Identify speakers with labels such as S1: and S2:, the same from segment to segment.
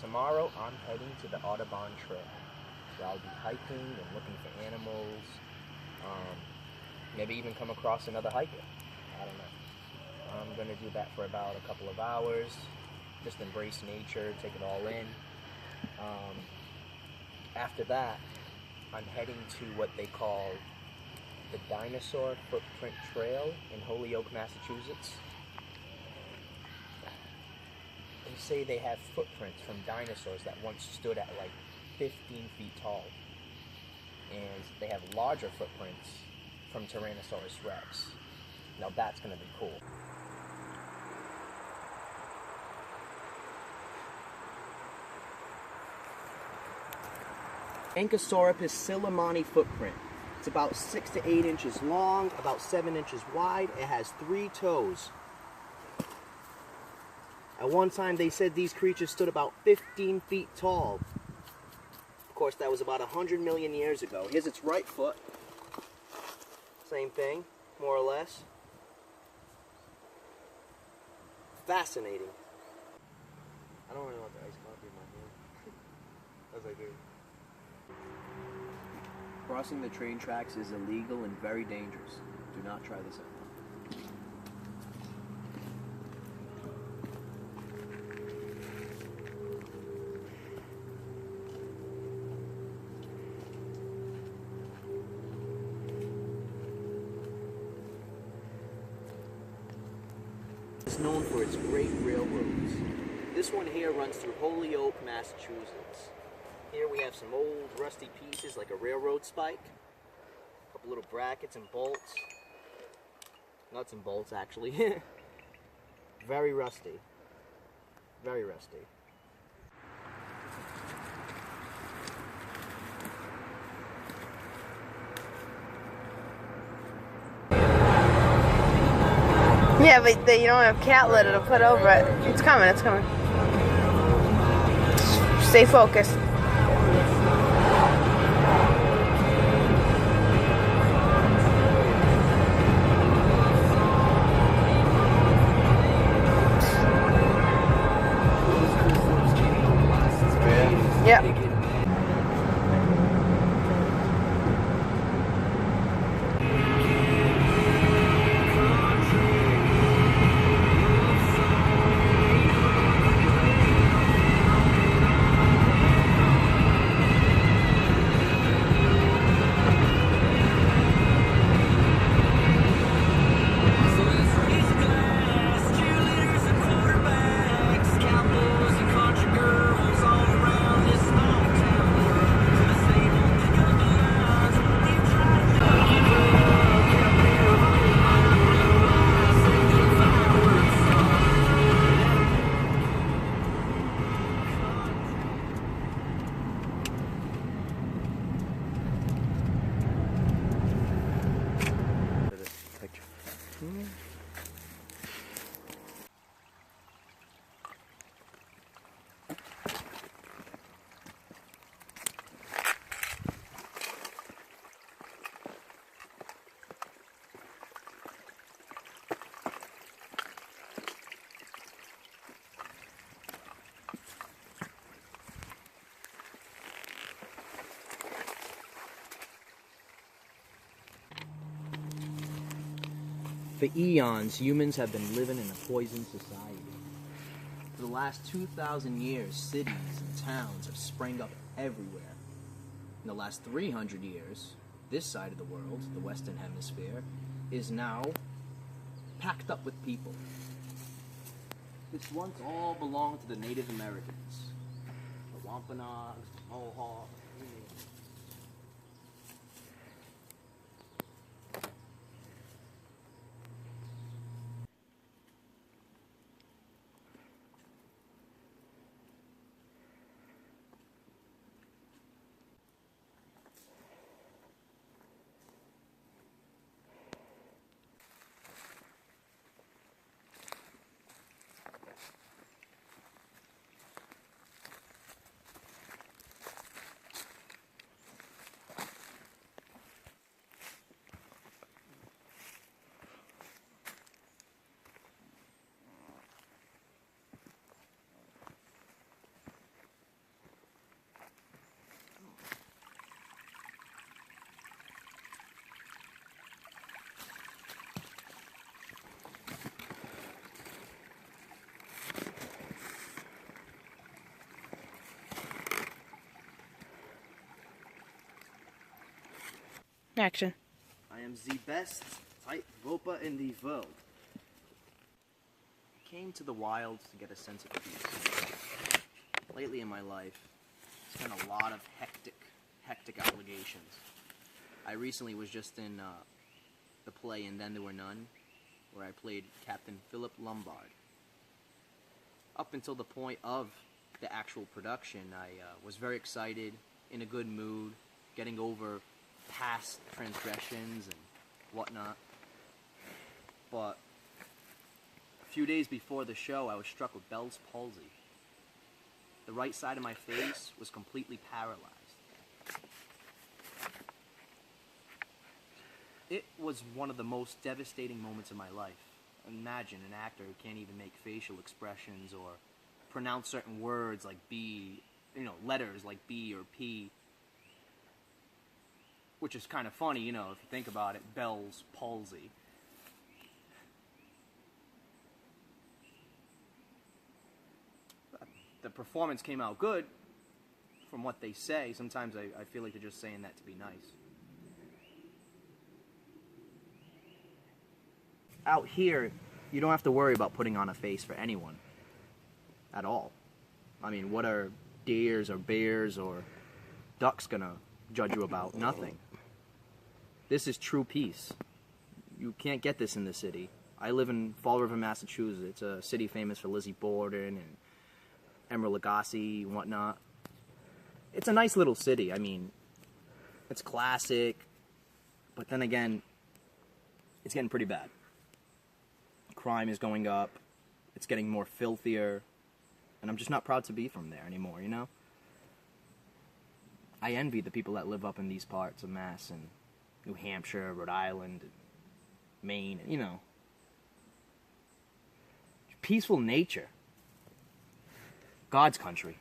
S1: tomorrow I'm heading to the Audubon Trail. Where I'll be hiking and looking for animals. Maybe even come across another hiker. I don't know. I'm going to do that for about a couple of hours. Just embrace nature, take it all in. After that, I'm heading to what they call the Dinosaur Footprint Trail in Holyoke, Massachusetts. They say they have footprints from dinosaurs that once stood at like 15 feet tall. And they have larger footprints from Tyrannosaurus rex. Now that's going to be cool. Ankylosaurus silamani footprint. It's about 6 to 8 inches long, about 7 inches wide. It has 3 toes. At one time they said these creatures stood about 15 feet tall. Of course, that was about 100 million years ago. Here's its right foot. Same thing, more or less. Fascinating. I don't really want the iced coffee in my hand. As I do. Crossing the train tracks is illegal and very dangerous. Do not try this at home. It's known for its great railroads. This one here runs through Holyoke, Massachusetts. Here we have some old rusty pieces like a railroad spike, a couple little brackets and bolts, nuts and bolts actually. Very rusty, very rusty.
S2: Yeah, but you don't have cat litter to put over it. It's coming, it's coming. Stay focused. Yep.
S1: For eons, humans have been living in a poisoned society. For the last 2,000 years, cities and towns have sprang up everywhere. In the last 300 years, this side of the world, the Western Hemisphere, is now packed up with people. This once all belonged to the Native Americans. The Wampanoags, the Mohawks,
S2: Action.
S1: I am the best type Vopa in the world. I came to the wilds to get a sense of peace. Lately in my life, it's been a lot of hectic obligations. I recently was just in the play And Then There Were None, where I played Captain Philip Lombard. Up until the point of the actual production, I was very excited, in a good mood, getting over past transgressions and whatnot. But a few days before the show, I was struck with Bell's palsy. The right side of my face was completely paralyzed. It was one of the most devastating moments of my life. Imagine an actor who can't even make facial expressions or pronounce certain words like B, letters like B or P. Which is kind of funny, if you think about it, Bell's palsy. The performance came out good, from what they say. Sometimes I feel like they're just saying that to be nice. Out here, you don't have to worry about putting on a face for anyone. At all. I mean, what are deers or bears or ducks gonna judge you about? Nothing. This is true peace. You can't get this in the city. I live in Fall River, Massachusetts, a city famous for Lizzie Borden and Emeril Lagasse and whatnot. It's a nice little city. I mean, it's classic, but then again, it's getting pretty bad. Crime is going up. It's getting more filthier. And I'm just not proud to be from there anymore, I envy the people that live up in these parts of Mass and New Hampshire, Rhode Island, and Maine, peaceful nature. God's country.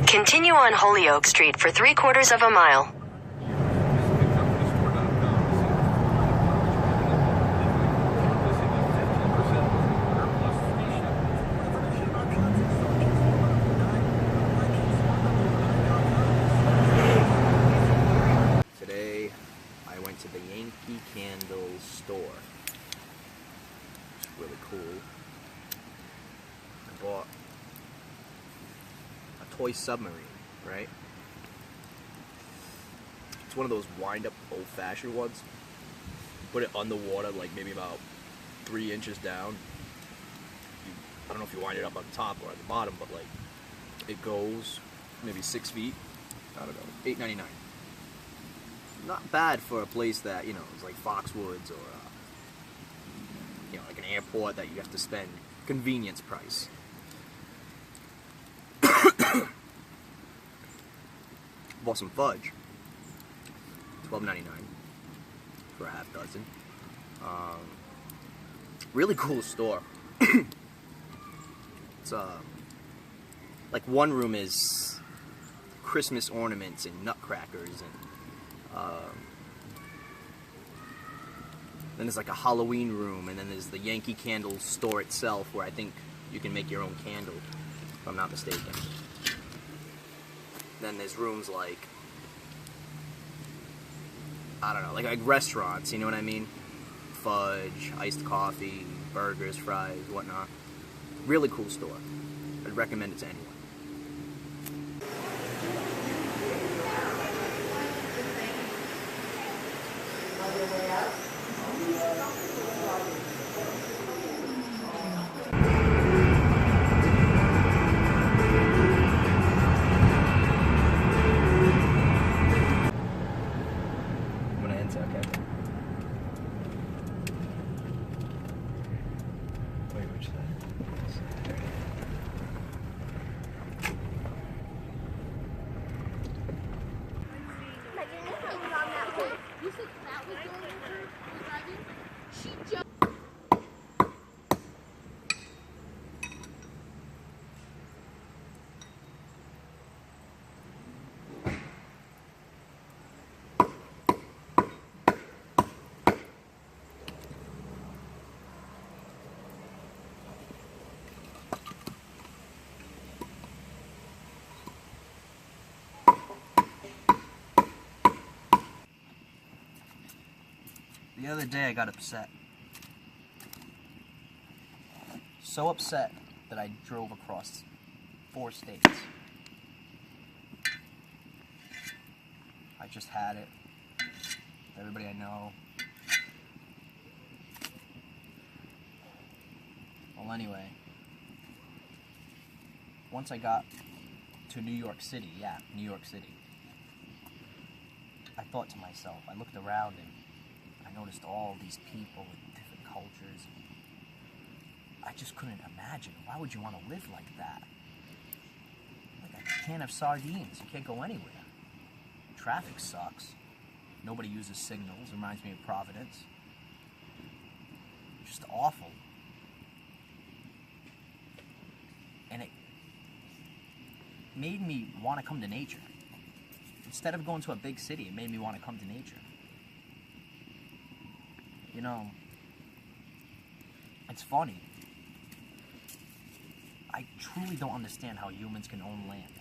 S3: Continue on Holyoke Street for 3/4 of a mile.
S1: Today, I went to the Yankee Candle store. It's really cool. I bought toy submarine, right? It's one of those wind-up old-fashioned ones. Put it underwater, like maybe about 3 inches down. I don't know if you wind it up on top or at the bottom, but like it goes maybe 6 feet. I don't know, $8.99. Not bad for a place that is like Foxwoods or like an airport that you have to spend convenience price. Bought some fudge, $12.99 for a half dozen. Really cool store. It's like one room is Christmas ornaments and nutcrackers, and then there's like a Halloween room, and then there's the Yankee Candle store itself, where I think you can make your own candle, if I'm not mistaken. Then there's rooms like, I don't know, like restaurants, you know what I mean? Fudge, iced coffee, burgers, fries, whatnot. Really cool store. I'd recommend it to anyone. The other day I got upset. So upset that I drove across 4 states. I just had it. Everybody I know. Well, anyway. Once I got to New York City, New York City, I thought to myself, I looked around and I noticed all these people with different cultures. I just couldn't imagine. Why would you want to live like that? Like a can of sardines. You can't go anywhere. Traffic sucks. Nobody uses signals. Reminds me of Providence. Just awful. And it made me want to come to nature. Instead of going to a big city, it made me want to come to nature. You know, it's funny. I truly don't understand how humans can own land.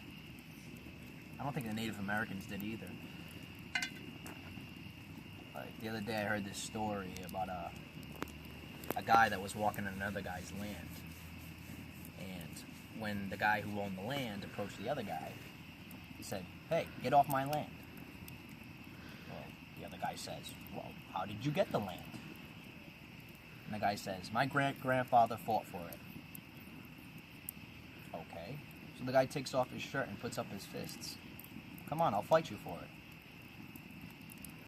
S1: I don't think the Native Americans did either. Like, the other day I heard this story about a guy that was walking on another guy's land. And when the guy who owned the land approached the other guy, he said, "Hey, get off my land." Well, the other guy says, "Well, how did you get the land?" And the guy says, "My great-grandfather fought for it." Okay. So the guy takes off his shirt and puts up his fists. "Come on, I'll fight you for it."